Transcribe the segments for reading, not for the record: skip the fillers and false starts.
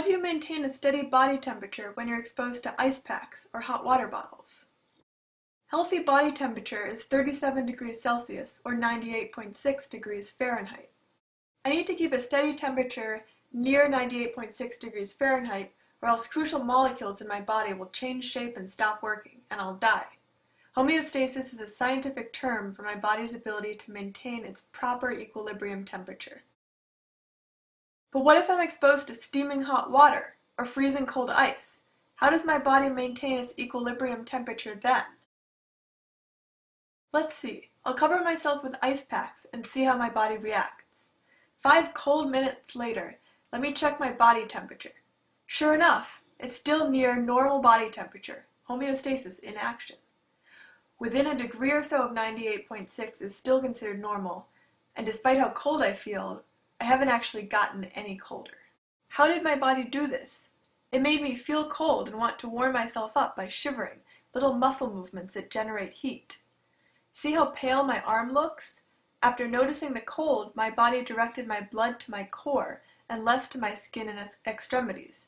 How do you maintain a steady body temperature when you're exposed to ice packs or hot water bottles? Healthy body temperature is 37 degrees Celsius or 98.6 degrees Fahrenheit. I need to keep a steady temperature near 98.6 degrees Fahrenheit or else crucial molecules in my body will change shape and stop working, and I'll die. Homeostasis is a scientific term for my body's ability to maintain its proper equilibrium temperature. But what if I'm exposed to steaming hot water or freezing cold ice? How does my body maintain its equilibrium temperature then? Let's see. I'll cover myself with ice packs and see how my body reacts. 5 cold minutes later, let me check my body temperature. Sure enough, it's still near normal body temperature, homeostasis in action. Within a degree or so of 98.6 is still considered normal, and despite how cold I feel, I haven't actually gotten any colder. How did my body do this? It made me feel cold and want to warm myself up by shivering, little muscle movements that generate heat. See how pale my arm looks? After noticing the cold, my body directed my blood to my core and less to my skin and extremities.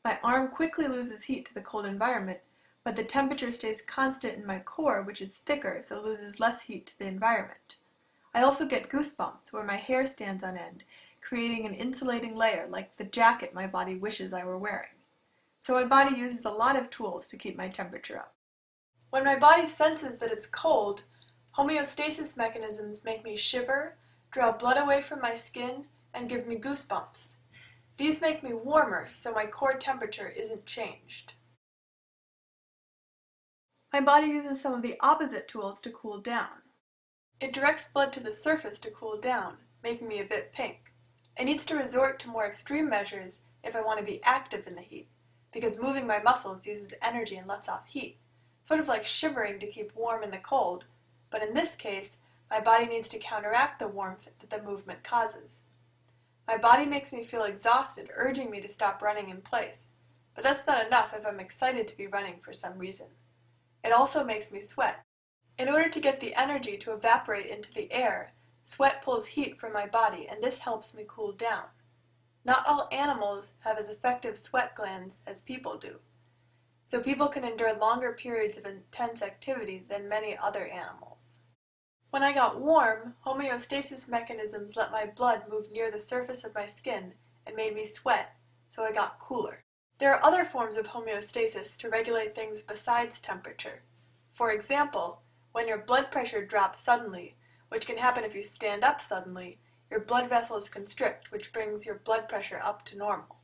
My arm quickly loses heat to the cold environment, but the temperature stays constant in my core, which is thicker, so loses less heat to the environment. I also get goosebumps where my hair stands on end, creating an insulating layer like the jacket my body wishes I were wearing. So my body uses a lot of tools to keep my temperature up. When my body senses that it's cold, homeostasis mechanisms make me shiver, draw blood away from my skin, and give me goosebumps. These make me warmer, so my core temperature isn't changed. My body uses some of the opposite tools to cool down. It directs blood to the surface to cool down, making me a bit pink. It needs to resort to more extreme measures if I want to be active in the heat, because moving my muscles uses energy and lets off heat, sort of like shivering to keep warm in the cold, but in this case, my body needs to counteract the warmth that the movement causes. My body makes me feel exhausted, urging me to stop running in place, but that's not enough if I'm excited to be running for some reason. It also makes me sweat. In order to get the energy to evaporate into the air, sweat pulls heat from my body, and this helps me cool down. Not all animals have as effective sweat glands as people do, so people can endure longer periods of intense activity than many other animals. When I got warm, homeostasis mechanisms let my blood move near the surface of my skin and made me sweat, so I got cooler. There are other forms of homeostasis to regulate things besides temperature. For example, when your blood pressure drops suddenly, which can happen if you stand up suddenly, your blood vessels constrict, which brings your blood pressure up to normal.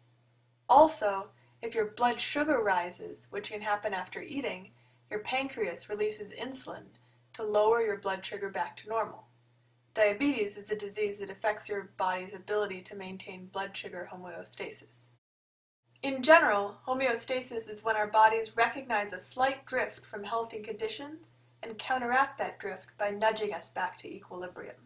Also, if your blood sugar rises, which can happen after eating, your pancreas releases insulin to lower your blood sugar back to normal. Diabetes is a disease that affects your body's ability to maintain blood sugar homeostasis. In general, homeostasis is when our bodies recognize a slight drift from healthy conditions and counteract that drift by nudging us back to equilibrium.